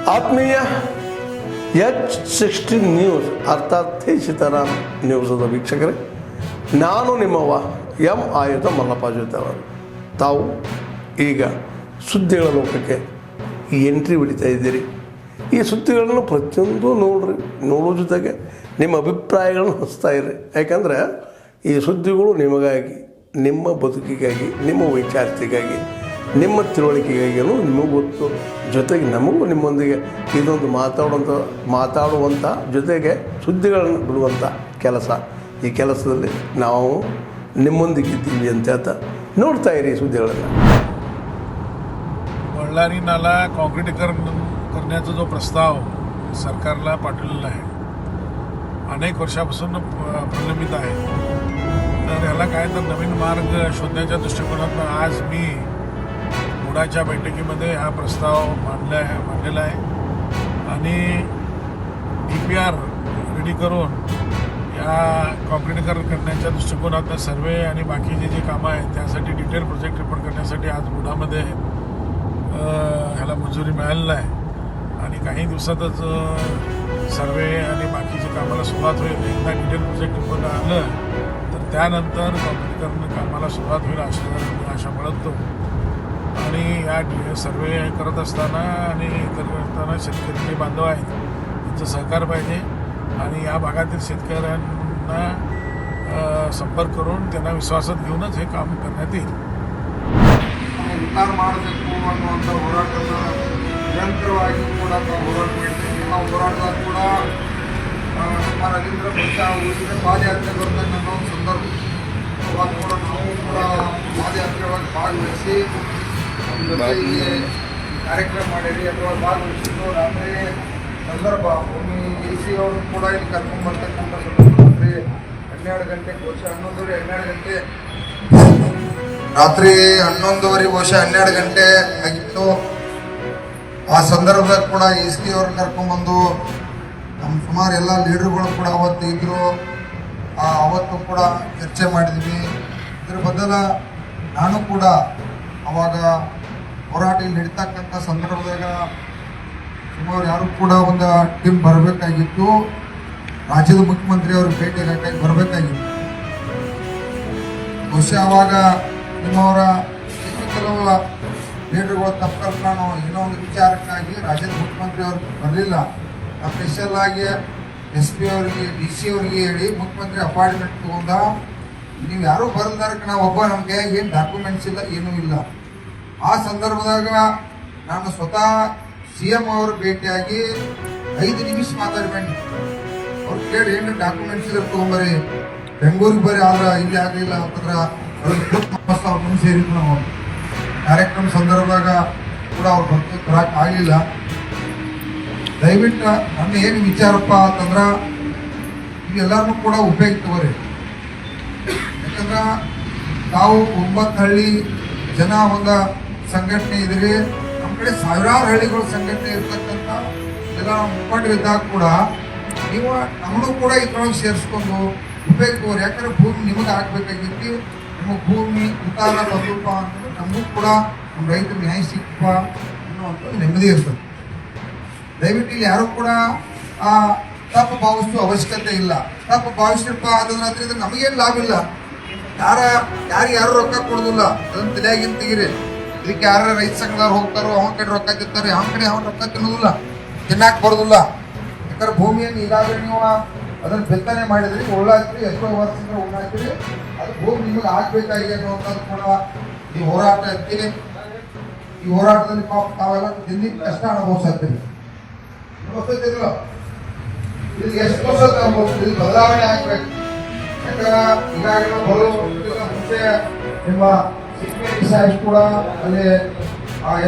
ಆತ್ಮೀಯ H16 news ಅರ್ಥಾತ್ ಸೀತಾರಾಮ್ ನ್ಯೂಸದ ವೀಕ್ಷಕರೇ, ನಾನು ನಿಮ್ಮವ ಎಂ ಆಯುಧ ಮಲ್ಲಪ್ಪ ಜೊತೆವರು. ತಾವು ಈಗ ಸುದ್ದಿಗಳ ಲೋಕಕ್ಕೆ ಎಂಟ್ರಿ ಹೊಡಿತಾ ಇದ್ದೀರಿ. ಈ ಸುದ್ದಿಗಳನ್ನು ಪ್ರತಿಯೊಂದು ನೋಡೋ ಜೊತೆಗೆ ನಿಮ್ಮ ಅಭಿಪ್ರಾಯಗಳನ್ನು ಹಂಚ್ತಾ ಇರಿ. ಯಾಕಂದರೆ ಈ ಸುದ್ದಿಗಳು ನಿಮಗಾಗಿ, ನಿಮ್ಮ ಬದುಕಿಗಾಗಿ, ನಿಮ್ಮ ವೈಚಾರಿಕೆಗಾಗಿ, ನಿಮ್ಮ ತಿಳುವಳಿಕೆಗಾಗಿಯೂ ನಿಮಗೂ ಗೊತ್ತು. ಜೊತೆಗೆ ನಮಗೂ ನಿಮ್ಮೊಂದಿಗೆ ಇದೊಂದು ಮಾತಾಡುವಂಥ ಜೊತೆಗೆ ಸುದ್ದಿಗಳನ್ನು ಬಿಡುವಂಥ ಕೆಲಸ. ಈ ಕೆಲಸದಲ್ಲಿ ನಾವು ನಿಮ್ಮೊಂದಿಗಿದ್ದೀವಿ ಅಂತ ಹೇಳ್ತಾ ನೋಡ್ತಾ इरी सुद्दीಗಳನ್ನು. बळ्ळारी नाला काँक्रिटीकरण करण्याचा जो प्रस्ताव सरकारला पाठवलेला आहे, अनेक वर्षापासून प्रलंबित आहे. तर याला काय तर नवीन मार्ग शोधण्याच्या दृष्टिकोनातून आज मी मुडाच्या बैठकीमध्ये हा प्रस्ताव मांडलेला आहे आणि DPR रेडी करून या काँक्रिटीकरण करण्याच्या दृष्टिकोनातून सर्वे आणि बाकीचे जे कामं आहेत त्यासाठी डिटेल प्रोजेक्ट रिपोर्ट करण्यासाठी आज मुडामध्ये ह्याला मंजुरी मिळालेली आहे आणि काही दिवसातच सर्वे आणि बाकीच्या कामाला सुरुवात होईल. एकदा डिटेल प्रोजेक्ट रिपोर्ट आलं तर त्यानंतर काँक्रिटीकरण कामाला सुरुवात होईल आशा बाळगतो. आणि या सर्वे करत असताना शेतकरी जे बांधव आहेत त्यांचं सहकार पाहिजे आणि या भागातील शेतकऱ्यांना संपर्क करून त्यांना विश्वासात घेऊनच हे काम करण्यात येईल. ಉದ್ಧಾರ ಮಾಡಬೇಕು ಅನ್ನುವಂಥ ಹೋರಾಟದ ನಿರಂತರವಾಗಿ ಕೂಡ ಹೋರಾಟ ಮಾಡ್ತೀವಿ. ನಿಮ್ಮ ಹೋರಾಟದಾಗ ಕೂಡ ನಮ್ಮ ರವೀಂದ್ರ ಪಕ್ಷ ಊರಿಗೆ ಪಾದಯಾತ್ರೆ ಬರ್ತದೆ ಅನ್ನೋ ಒಂದು ಸಂದರ್ಭ. ಅವಾಗ ಕೂಡ ನಾವು ಕೂಡ ಪಾದಯಾತ್ರೆ ಒಳಗೆ ಭಾಗವಹಿಸಿ ನಮ್ಮ ಜೊತೆ ಇಲ್ಲಿ ಕಾರ್ಯಕ್ರಮ ಮಾಡಿರಿ ಅಥವಾ ಭಾಗವಹಿಸಿದ್ದು ರಾತ್ರಿ ಸಂದರ್ಭ. ಭೂಮಿ AC ಅವರು ಕೂಡ ಇಲ್ಲಿ ಕರ್ಕೊಂಡ್ಬರ್ತಕ್ಕಂಥ ರಾತ್ರಿ 12 ಗಂಟೆ ಬಹುಶಃ 11:30 ಗಂಟೆ ರಾತ್ರಿ 11:30 ಬಹುಶಃ 12 ಗಂಟೆ ಆಗಿತ್ತು. ಆ ಸಂದರ್ಭದಾಗ ಕೂಡ AC ಅವ್ರನ್ನ ಕರ್ಕೊಂಡ್ಬಂದು ನಮ್ಮ ಸುಮಾರು ಎಲ್ಲ ಲೀಡರ್ಗಳು ಕೂಡ ಅವತ್ತು ಇದ್ದರು. ಅವತ್ತು ಕೂಡ ಚರ್ಚೆ ಮಾಡಿದ್ವಿ. ಇದ್ರ ಬದಲ ನಾನು ಕೂಡ ಅವಾಗ ಹೋರಾಟ ಇಲ್ಲಿ ನಡೀತಕ್ಕಂಥ ಸಂದರ್ಭದಾಗ ಸುಮಾರು ಯಾರು ಕೂಡ ಒಂದು ಟೀಮ್ ಬರಬೇಕಾಗಿತ್ತು. ರಾಜ್ಯದ ಮುಖ್ಯಮಂತ್ರಿ ಅವರು ಭೇಟಿಯಾಗಿ ಬರಬೇಕಾಗಿತ್ತು. ಬಹುಶಃ ಅವಾಗ ನಿಮ್ಮವರ ಕೆಲವು ಲೀಡರ್ಗಳು ತಪ್ಪು ನಾನು ಏನೋ ಒಂದು ವಿಚಾರಕ್ಕಾಗಿ ರಾಜ್ಯದ ಮುಖ್ಯಮಂತ್ರಿ ಅವರು ಬರಲಿಲ್ಲ. ನಾವು ಸ್ಪೆಷಲ್ ಆಗಿ SP ಅವರಿಗೆ DC ಅವರಿಗೆ ಹೇಳಿ ಮುಖ್ಯಮಂತ್ರಿ ಅಪಾಯಿಂಟ್ಮೆಂಟ್ ತಗೊಂಡ. ನೀವು ಯಾರೂ ಬರಲ್ದಾರಕ್ಕೆ ನಾವು ಒಬ್ಬ ನಮಗೆ ಏನು ಡಾಕ್ಯುಮೆಂಟ್ಸ್ ಇಲ್ಲ, ಏನೂ ಇಲ್ಲ. ಆ ಸಂದರ್ಭದಾಗ ನಾನು ಸ್ವತಃ CM ಅವರು ಭೇಟಿಯಾಗಿ 5 ನಿಮಿಷ ಮಾತಾಡ್ಬೇಡಿ. ಅವ್ರು ಕೇಳಿ ಏನು ಡಾಕ್ಯುಮೆಂಟ್ಸ್ ಇದ್ರೆ ತೊಗೊಂಬರಿ, ಬೆಂಗಳೂರಿಗೆ ಬರ್ರಿ, ಆದ್ರೆ ಇಲ್ಲಿ ಆಗಲಿಲ್ಲ ಅಂತಂದ್ರೆ ಅವ್ರ ಮುಂದೆ ಸೇರಿದ್ರು. ನಾವು ಕಾರ್ಯಕ್ರಮ ಸಂದರ್ಭದಾಗ ಕೂಡ ಅವ್ರು ಬರಕ್ಕೆ ಆಗಲಿಲ್ಲ. ದಯವಿಟ್ಟು ನನ್ನ ಏನು ವಿಚಾರಪ್ಪ ಅಂತಂದ್ರೆ ಇವೆಲ್ಲರೂ ಕೂಡ ಉಪಯೋಗ ತಗೋರಿ. ಯಾಕಂದ್ರೆ ನಾವು 9 ಹಳ್ಳಿ ಜನ ಒಂದು ಸಂಘಟನೆ ಇದ್ರಿ. ನಮ್ಮ ಕಡೆ ಸಾವಿರಾರು ಹಳ್ಳಿಗಳು ಸಂಘಟನೆ ಇರ್ತಕ್ಕಂಥ ಎಲ್ಲ ಮುಖಂಡರಿದ್ದಾಗ ಕೂಡ ನೀವು ನಮ್ಮನ್ನು ಕೂಡ ಇದ್ರೊಳಗೆ ಸೇರಿಸ್ಕೊಂಡು ಉಪಯೋಗ ತಗೋರಿ. ಯಾಕಂದ್ರೆ ಭೂಮಿ ನಿಮಗೆ ಹಾಕ್ಬೇಕಾಗಿತ್ತು. ನಮ್ಮ ಭೂಮಿ ಉತ್ತಾರ ಬಂದಪ್ಪ ಅಂತಂದ್ರೆ ನಮಗೂ ಕೂಡ ನಮ್ಮ ರೈತರು ನ್ಯಾಯ ಸಿಕ್ಕಪ್ಪ ಅನ್ನುವಂಥದ್ದು ನೆಮ್ಮದಿ ಇರ್ತದೆ. ದಯವಿಟ್ಟು ಇಲ್ಲಿ ಯಾರು ಕೂಡ ತಪ್ಪು ಭಾವಿಸುವ ಅವಶ್ಯಕತೆ ಇಲ್ಲ. ತಪ್ಪು ಭಾವಿಸಿರಪ್ಪ ಅದನ್ನ ನಮಗೇನು ಲಾಭ ಇಲ್ಲ. ಯಾರು ರೊಕ್ಕ ಕೊಡೋದಿಲ್ಲ, ಅದನ್ನು ತಲೆಯಾಗಿನ ತೆಗಿರಿ. ಇದಕ್ಕೆ ಯಾರು ರೈತ ಸಂಘದವ್ರು ಹೋಗ್ತಾರೋ ಅವನ ಕಡೆ ರೊಕ್ಕ ತಿಂತಾರೆ, ಅವನ ಕಡೆ ಅವನ ರೊಕ್ಕ ತಿನ್ನೋದಿಲ್ಲ, ತಿನ್ನಕ್ಕೆ ಬರೋದಿಲ್ಲ. ಯಾಕಂದ್ರೆ ಭೂಮಿಯನ್ನು ಈಗಾಗಲೇ ನೀವು ಅದನ್ನು ಬಿತ್ತನೆ ಮಾಡಿದ್ರಿ, ಉಳ್ಳಾಕ್ರಿ, ಎಷ್ಟೋ ವರ್ಷದಿಂದ ಉಳ್ಳಾಕ್ರಿ, ಅದು ಭೂಮಿ ನಿಮಗೆ ಆಗ್ಬೇಕಾಗಿ ಅನ್ನುವಂಥದ್ದು ಕೂಡ ಈ ಹೋರಾಟ ಇರ್ತೀರಿ. ಈ ಹೋರಾಟದಲ್ಲಿ ಪಾಪ ತಾವೆಲ್ಲ ದಿನಕ್ಕೆ ಕಷ್ಟ ಅನುಭವಿಸ್ತೀರಿ. ಅನುಭವಿಸ್ತಿರಲ್ಲ, ಇದು ಎಷ್ಟು ವರ್ಷ ಅನುಭವಿಸ್ತೀರಿ, ಇದು ಬದಲಾವಣೆ ಆಗ್ಬೇಕು. ಯಾಕಂದ್ರೆ ಈಗಾಗಲೇ ಮುಂಚೆ ನಿಮ್ಮ CPI ಸಾಹೇಬ್ ಕೂಡ ಅಲ್ಲಿ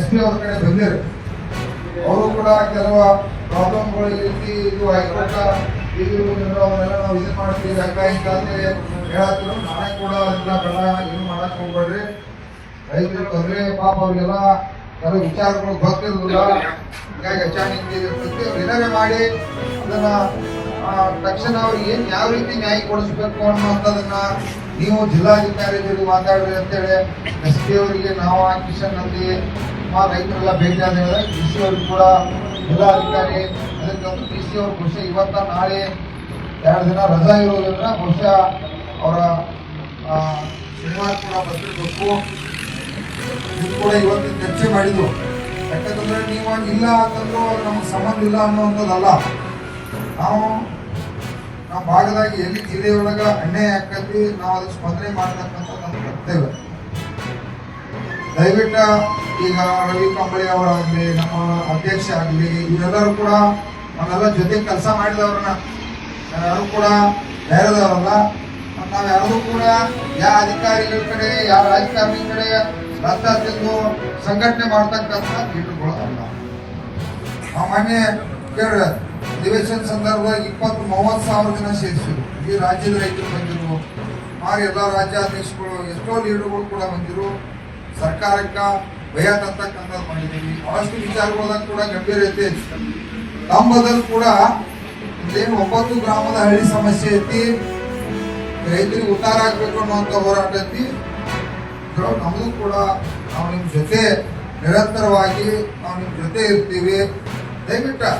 SP ಅವ್ರ ಕಡೆ ಬಂದಿರು. ಅವರು ಕೂಡ ಕೆಲವು ಪ್ರಾಬ್ಲಮ್ಗಳು ರೀತಿ ಇದು ಹೈಕೋರ್ಟ್ ಅವನ್ನೆಲ್ಲ ನಾವು ಇದು ಮಾಡ್ತೀವಿ ಹಂಗಾಗಿ ಹೇಳತ್ತಿದ್ರು. ನಾನೇ ಕೂಡ ಅದನ್ನ ಬೇಡ ಇದು ಮಾಡಕ್ಕೆ ಹೋಗ್ಬೇಡ್ರಿ, ರೈತರು ತೊಂದರೆ ಪಾಪ ಅವ್ರಿಗೆಲ್ಲ ಕೆಲವು ವಿಚಾರಗಳು ಗೊತ್ತಿರೋದಿಲ್ಲ. ಹೀಗಾಗಿ ಅಚಾನಕ್ ಇರ್ತೈತಿ. ಅವ್ರು ಏನಾರೇ ಮಾಡಿ ಅದನ್ನ ತಕ್ಷಣ ಅವ್ರಿಗೆ ಏನು ಯಾವ ರೀತಿ ನ್ಯಾಯ ಕೊಡಿಸ್ಬೇಕು ಅನ್ನೋಂಥದನ್ನ ನೀವು ಜಿಲ್ಲಾಧಿಕಾರಿ ಜೊತೆ ಮಾತಾಡ್ರಿ ಅಂತೇಳಿ SP ಅವರಿಗೆ ನಾವು ಕಿಶನ್ ಅಲ್ಲಿ ರೈತರೆಲ್ಲ ಭೇಟಿ ಆದ DC ಅವ್ರಿಗೆ ಕೂಡ ಜಿಲ್ಲಾಧಿಕಾರಿ ಅದಕ್ಕೊಂದು ಡಿ ಸಿ ಅವರು ಬಹುಶಃ ಇವತ್ತ ನಾಳೆ 2 ದಿನ ರಜಾ ಇರೋದ್ರಿಂದ ಬಹುಶಃ ಅವರ ಶನಿವಾರ ಕೂಡ ಬರ್ತಿರ್ಬೇಕು. ಇದು ಕೂಡ ಇವತ್ತು ಚರ್ಚೆ ಮಾಡಿದ್ರು. ಯಾಕಂತಂದ್ರೆ ನೀವು ಇಲ್ಲ ಅಂತಂದ್ರು ನಮಗೆ ಸಂಬಂಧ ಇಲ್ಲ ಅನ್ನುವಂಥದ್ದಲ್ಲ. ನಾವು ನಮ್ಮ ಭಾಗದಾಗಿ ಎಲ್ಲಿ ಜಿಲ್ಲೆಯೊಳಗೆ ಅನ್ಯಾಯ ಆಕತಿ ನಾವು ಅದಕ್ಕೆ ಸ್ಪಂದನೆ ಮಾಡ್ತಕ್ಕಂಥ ನಮ್ಮ ಕರ್ತವ್ಯ. ದಯವಿಟ್ಟು ಈಗ ರವಿ ಕಂಬಳಿ ಅವರಾಗಲಿ, ನಮ್ಮ ಅಧ್ಯಕ್ಷ ಆಗಲಿ, ಇವರೆಲ್ಲರೂ ಕೂಡ ನಾವೆಲ್ಲ ಜೊತೆ ಕೆಲಸ ಮಾಡಿದವ್ರನ್ನ ಯಾರು ಕೂಡ ಬೇರೆದವರಲ್ಲ. ನಾವು ಯಾರು ಕೂಡ ಯಾವ ಅಧಿಕಾರಿಗಳ ಕಡೆ ಯಾವ ರಾಜಕಾರಣಿ ಕಡೆ ರಥ ತಿಂದು ಸಂಘಟನೆ ಮಾಡ್ತಕ್ಕಂಥ ಲೀಡರ್ಗಳು ಅಲ್ಲ. ನಾವು ಮೊನ್ನೆ ಕೇಳ್ರಿ ಅಧಿವೇಶನ ಸಂದರ್ಭದಾಗ 20-30 ಸಾವಿರ ಜನ ಸೇರಿಸಿದ್ರು. ಈ ರಾಜ್ಯದ ರೈತರು ಬಂದಿರು, ಮಾರಿ ಎಲ್ಲ ರಾಜ್ಯಾಧ್ಯಕ್ಷಗಳು, ಎಷ್ಟೋ ಲೀಡರ್ಗಳು ಕೂಡ ಬಂದಿರು. ಸರ್ಕಾರಕ್ಕೆ ಭಯ ತರ್ತಕ್ಕಂಥದ್ದು ಮಾಡಿದ್ದೀವಿ. ಬಹಳಷ್ಟು ವಿಚಾರಗಳದಾಗ ಕೂಡ ಗಂಭೀರತೆ ಐತಿ. ಕಂಬದಲ್ಲಿ ಕೂಡ ಇದೇನು 9 ಗ್ರಾಮದ ಹಳ್ಳಿ ಸಮಸ್ಯೆ ಐತಿ, ರೈತರಿಗೆ ಉದ್ಧಾರ ಆಗ್ಬೇಕು ಅನ್ನುವಂಥ ಹೋರಾಟ ಐತಿ. ನಮಗೂ ಕೂಡ ನಾವು ನಿಮ್ಮ ಜೊತೆ ನಿರಂತರವಾಗಿ ನಾವು ನಿಮ್ಮ ಜೊತೆ ಇರ್ತೀವಿ. ದಯವಿಟ್ಟು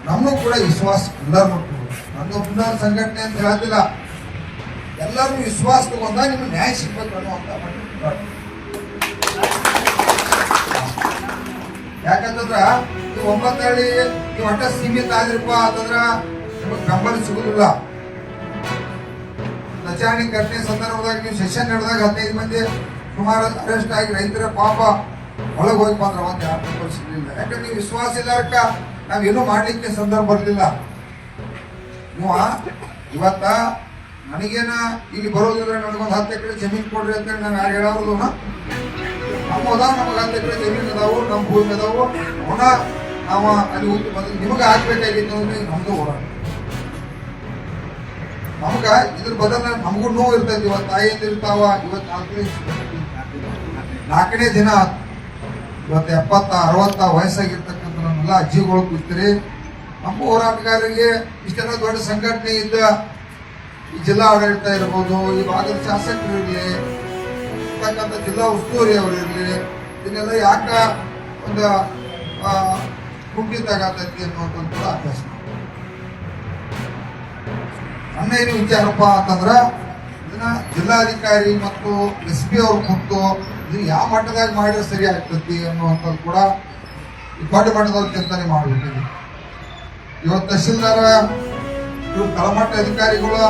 ನಮಗೂ ಕೂಡ ವಿಶ್ವಾಸ ಎಲ್ಲರೂ ನನ್ನ ಸಂಘಟನೆ ಅಂತ ಹೇಳ್ತಿಲ್ಲ, ಎಲ್ಲರೂ ವಿಶ್ವಾಸ ತಗೊಂಡ ನಿಮ್ಗೆ ನ್ಯಾಯ ಸಿಗ್ಬೇಕು ಅನ್ನುವಂಥ ಯಾಕಂತಂದ್ರ ಈ 9 ಹಳ್ಳಿ ಈ ಒಟ್ಟ ಸೀಮಿತ ಆದ್ರಪ್ಪ ಅಂತಂದ್ರ ನಿಮಗೆ ಬೆಂಬಲ ಸಿಗುದಿಲ್ಲ. ರಚನೆ ಘಟನೆ ಸಂದರ್ಭದಾಗ ನೀವು ಸೆಷನ್ ನಡೆದಾಗ 15 ಮಂದಿ ಸುಮಾರು ಅರೆಸ್ಟ್ ಆಗಿ ರೈತರ ಪಾಪ ಒಳಗೆ ಹೋಗಿ ಬಂದ್ರೆ ಒಂದು ಯಾರು ಸಿಗಲಿಲ್ಲ. ಯಾಕಂದ್ರೆ ನೀವು ವಿಶ್ವಾಸ ಇಲ್ಲಕ್ಕ ನಾವೇನು ಮಾಡ್ಲಿಕ್ಕೆ ಸಂದರ್ಭ ಬರಲಿಲ್ಲ. ನೀವು ಇವತ್ತ ನನಗೇನ ಇಲ್ಲಿ ಬರೋದಿಲ್ಲ, ನನಗೊಂದು 10 ಎಕರೆ ಜಮೀನು ಕೊಡ್ರಿ ಅಂತೇಳಿ ನಾನು ಯಾರು ಹೇಳೋದು ನಮ್ಮದ ನಮಗೆ 10 ಎಕರೆ ಜಮೀನು ಅದಾವು, ನಮ್ಮ ಭೂಮಿ ಅದಾವು, ಅವನ ನಾವು ಅಲ್ಲಿ ಹೋಗಿ ಬಂದು ನಿಮಗೆ ಹಾಕ್ಬೇಕಾಗಿತ್ತು ಅಂದ್ರೆ ನಮ್ದು ಹೋರಾಟ. ನಮ್ಗ ಇದ್ರ ಬದಲ ನಮಗೂ ನೋವು ಇರ್ತೈತಿ. ಇವತ್ತು ತಾಯಿಯಿಂದ ಇರ್ತಾವ, ಇವತ್ತು 4ನೇ ದಿನ ಇವತ್ತು 70-60 ವಯಸ್ಸಾಗಿರ್ತಕ್ಕಂಥ ನಮ್ಮೆಲ್ಲ ಅಜ್ಜಿಗಳು ಕೂತ್ರಿ. ನಮ್ಮ ಹೋರಾಟಗಾರರಿಗೆ ಇಷ್ಟೆಲ್ಲ ದೊಡ್ಡ ಸಂಘಟನೆ ಇದ್ದ ಈ ಜಿಲ್ಲಾ ಆಡಳಿತ ಇರ್ಬೋದು, ಈ ಭಾಗದ ಶಾಸಕರು ಇರಲಿ, ಇರ್ತಕ್ಕಂಥ ಜಿಲ್ಲಾ ಉಸ್ತುವಾರಿ ಅವರು ಇರಲಿ, ಇದನ್ನೆಲ್ಲ ಯಾಕ ಒಂದು ಕುಂಠಿತಾಗತೈತಿ ಅನ್ನುವಂಥದ್ದು ಕೂಡ ಅಭ್ಯಾಸ. ನನ್ನ ಏನು ವಿಚಾರಪ್ಪ ಅಂತಂದ್ರೆ ಇದನ್ನ ಜಿಲ್ಲಾಧಿಕಾರಿ ಮತ್ತು SP ಅವ್ರು ಕುಂತು ಇದು ಯಾವ ಮಟ್ಟದಾಗ ಮಾಡಿದ್ರೆ ಸರಿ ಆಗ್ತೈತಿ ಅನ್ನುವಂಥದ್ದು ಕೂಡ ದೊಡ್ಡ ಮಟ್ಟದಲ್ಲಿ ಚಿಂತನೆ ಮಾಡಬೇಕಿದೆ. ಇವತ್ತು ತಹಶೀಲ್ದಾರ ಇವ್ರು ತಳಮಟ್ಟ ಅಧಿಕಾರಿಗಳು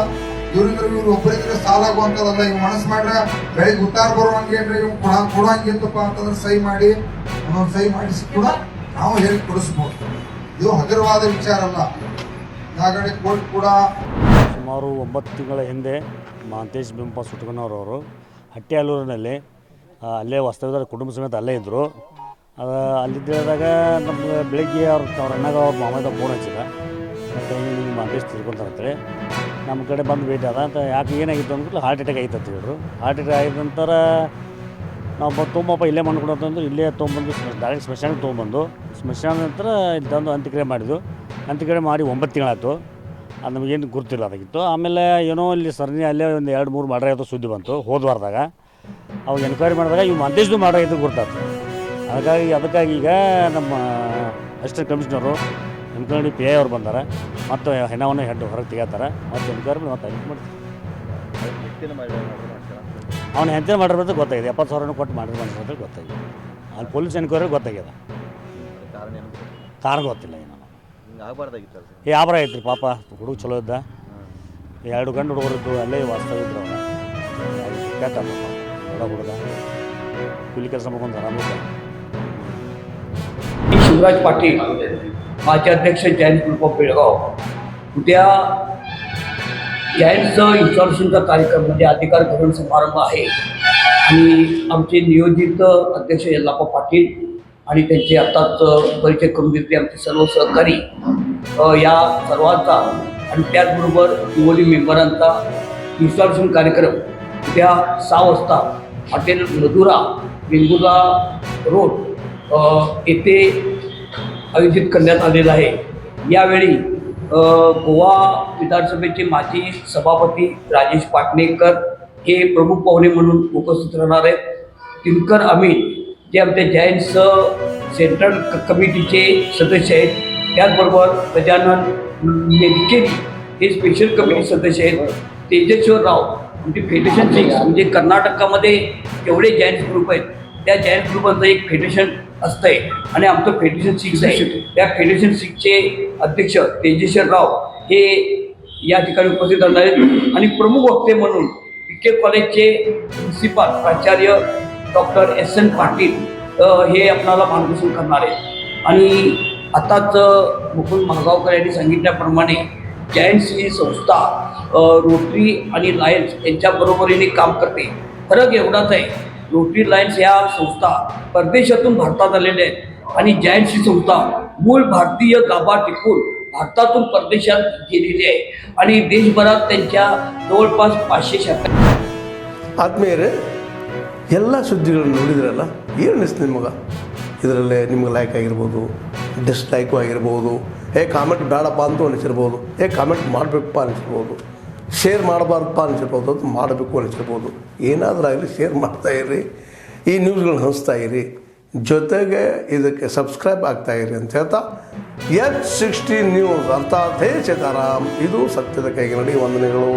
ಇವ್ರು ಒಬ್ಬರಿದ್ರೆ ಸಾಲಾಗುವಂಥದ್ದಲ್ಲ. ಇವ್ ಮನಸ್ಸು ಮಾಡ್ರೆ ಬೆಳಿಗ್ಗೆ ಉತ್ತಾರ ಬರುವಂಗೇನ್ರಿ ಇವ್ ಕೊಡಂಗಿತ್ತಪ್ಪ ಅಂತಂದ್ರೆ ಸಹಿ ಮಾಡಿ ಒಂದೊಂದು ಸಹಿ ಮಾಡಿಸಿ ಕೂಡ ನಾವು ಹೇಳಿ ಕೊಡಿಸ್ಬೋದು. ಇದು ಹಗುರವಾದ ವಿಚಾರ ಅಲ್ಲ. ಹಾಗಾಗಿ ಕೋರ್ಟ್ ಕೂಡ ಸುಮಾರು 9 ತಿಂಗಳ ಹಿಂದೆ ಮಹಂತೇಶ್ ಬಿಂಪ ಸುಟ್ಕನವ್ರವರು ಹಟ್ಟಿಯಾಲೂರಿನಲ್ಲಿ ಅಲ್ಲೇ ವಾಸ್ತವ್ಯದ ಕುಟುಂಬ ಸಮೇತ ಅಲ್ಲೇ ಇದ್ದರು. ಅಲ್ಲಿದ್ದಾಗ ನಮ್ಗೆ ಬೆಳಿಗ್ಗೆ ಅವ್ರ ಅಣ್ಣಗ ಅವ್ರ ಮಾಮದ ಫೋನ್ ಹಚ್ಚಿದ, ಮತ್ತು ಹಿಂಗೆ ಮಹಂತೇಶ್ ತಿಳ್ಕೊಂತಾರಂತೇಳಿ ನಮ್ಮ ಕಡೆ ಬಂದು ಭೇಟಿ ಅದ ಅಂತ. ಯಾಕೆ ಏನಾಗಿತ್ತು ಅಂದ್ಬಿಟ್ಟು ಹಾರ್ಟ್ ಅಟ್ಯಾಕ್ ಆಯ್ತು ಅಂತ ಹೇಳಿದ್ರು. ಹಾರ್ಟ್ ಅಟ್ಯಾಕ್ ಆಗಿದ ನಂತರ ನಾವು ತೊಗೊಂಬಪ್ಪ ಇಲ್ಲೇ ಮಾಡ್ಕೊಡೋದಂದ್ರೆ ಇಲ್ಲೇ ತೊಗೊಂಬಂದು ಡೈರೆಕ್ಟ್ ಸ್ಮಶಾನಕ್ಕೆ ತೊಗೊಂಬಂದು ಸ್ಮಶಾನ ನಂತರ ಇಲ್ಲಿ ತಂದು ಅಂತ್ಯಕ್ರಿಯೆ ಮಾಡಿದ್ದು. ಅಂತ್ಯಕ್ರಿಯೆ ಮಾಡಿ 9 ತಿಂಗಳಾಯ್ತು. ಅದು ನಮಗೇನು ಗುರುತಿಲ್ಲ ಅದಾಗಿತ್ತು. ಆಮೇಲೆ ಏನೋ ಇಲ್ಲಿ ಸರಣಿ ಅಲ್ಲೇ ಒಂದು 2-3 ಮಾಡ್ರಾಯ್ತು ಸುದ್ದಿ ಬಂತು ಹೋದ್ವಾರದಾಗ. ಅವಾಗ ಎನ್ಕ್ವೈರಿ ಮಾಡಿದಾಗ ಇವು ಮಂತೇಶ್ದು ಮಾಡ್ರಾಯ್ತು ಗುರ್ತಾಯ್ತು. ಅದಕ್ಕಾಗಿ ಈಗ ನಮ್ಮ ಅಸಿಸ್ಟೆಂಟ್ ಕಮಿಷನರು ಎನ್ಕ್ವೈರಿ PI ಅವ್ರು ಬಂದಾರೆ, ಮತ್ತು ಹೆಣವನ್ನು ಹೊರಗೆ ತೆಗಿತಾರೆ, ಮತ್ತು ಎನ್ಕ್ವೈರಿ ಮತ್ತು ಅಡ್ಮಿಟ್ ಮಾಡ್ತೀವಿ. ಅವ್ನು ಹೆಂಚೆ ಮಾಡಿರೋದು ಗೊತ್ತಾಗಿದೆ, 70,000 ಕೊಟ್ಟು ಮಾಡಿರೋದು ಗೊತ್ತಾಗಿದೆ. ಅಲ್ಲಿ ಪೊಲೀಸ್ ಎನ್ಕ್ವೈರಿ ಗೊತ್ತಾಗ್ಯದ, ಕಾರಣ ಗೊತ್ತಿಲ್ಲ. ಏನು ಯಾಬ್ರ ಐತ್ರಿ ಪಾಪ, ಹುಡುಗ ಚಲೋ ಇದ್ದ. 2 ಗಂಡು ಹುಡುಗರಿದ್ದು ಅಲ್ಲೇ ವಾಸ್ತವ್ಯ ಇದ್ರು. ಅವನು ಕೇಳ್ತಾರ ದೊಡ್ಡ ಹುಡುಗ ಕೂಲಿ ಕೆಲಸ ಮಾಡ್ಕೊಂಡು ಆರಾಮಿದ್ದ. शिवराज पाटील माजी अध्यक्ष जैन ग्रुप ऑफ बेळगाव उद्या जैनचं इन्स्टॉलेशनचा कार्यक्रम म्हणजे अधिकार ग्रहण समारंभ आहे आणि आमचे नियोजित अध्यक्ष यल्लाप्पा पाटील आणि त्यांचे आत्ताच परिचय करून घेतले आमचे सर्व सहकारी या सर्वांचा आणि त्याचबरोबर हिवोली मेंबरांचा इन्स्टॉलेशन कार्यक्रम उद्या 6 वाजता हॉटेल मधुरा वेंगुर्ला रोड येथे आयोजित करण्यात आलेला आहे. यावेळी गोवा विधानसभेचे माजी सभापती राजेश पाटणेकर हे प्रमुख पाहुणे म्हणून उपस्थित राहणार आहेत. दिनकर अमीन जे आमच्या जैन्स सेंट्रल कमिटीचे सदस्य आहेत त्याचबरोबर गजानन मेदकेरी हे स्पेशल कमिटी सदस्य आहेत. तेजेश्वर राव म्हणजे फेडरेशन 6 म्हणजे कर्नाटकामध्ये जेवढे जैन ग्रुप आहेत त्या जैन ग्रुपांचं एक फेडरेशन असतंय आणि आमचं फेडरेशन 6 आहे. त्या फेडरेशन 6चे अध्यक्ष तेजेश्वर राव हे या ठिकाणी उपस्थित राहणार आहेत आणि प्रमुख वक्ते म्हणून BK कॉलेजचे प्रिन्सिपाल प्राचार्य डॉक्टर SN पाटील हे आपल्याला मार्गदर्शन करणार आहेत. आणि आताच मुकुंद महागावकर यांनी सांगितल्याप्रमाणे जायंट्स ही संस्था रोटरी आणि लायन्स यांच्या बरोबरीने काम करते. फरक एवढाच आहे, रोटरी लायन्स ह्या संस्था परदेशातून भारतात आलेल्या आहेत आणि जायंट्स ही संस्था मूळ भारतीय गाभा टिकून भारतातून परदेशात गेलेली आहे आणि देशभरात त्यांच्या जवळपास 500 शाखा. ಆದ್ಮೇಲೆ ಎಲ್ಲ ಸುದ್ದಿಗಳನ್ನು ನೋಡಿದ್ರಲ್ಲ ಏನು ಅನಿಸ್ತು ನಿಮಗೆ? ಇದರಲ್ಲೇ ನಿಮ್ಗೆ ಲೈಕ್ ಆಗಿರ್ಬೋದು, ಡಿಸ್ಲೈಕು ಆಗಿರ್ಬೋದು, ಕಾಮೆಂಟ್ ಬೇಡಪ್ಪ ಅಂತೂ ಅನಿಸಿರ್ಬೋದು, ಕಾಮೆಂಟ್ ಮಾಡಬೇಕಪ್ಪ ಅನಿಸಿರ್ಬೋದು, ಶೇರ್ ಮಾಡಬಾರ್ದಪ್ಪ ಅನಿಸಿರ್ಬೋದು, ಅದು ಮಾಡಬೇಕು ಅನಿಸಿರ್ಬೋದು. ಏನಾದರೂ ಆಗಲಿ ಶೇರ್ ಮಾಡ್ತಾಯಿರಿ, ಈ ನ್ಯೂಸ್ಗಳನ್ನ ಹಂಚ್ತಾ ಇರಿ, ಜೊತೆಗೆ ಇದಕ್ಕೆ ಸಬ್ಸ್ಕ್ರೈಬ್ ಆಗ್ತಾಯಿರಿ ಅಂತ ಹೇಳ್ತಾ H16 ನ್ಯೂಸ್ ಅರ್ಥಾತ್ ಹೇ ಸೀತಾರಾಮ್, ಇದು ಸತ್ಯದ ಕೈಗೆ ನಡಿ. ವಂದನೆಗಳು.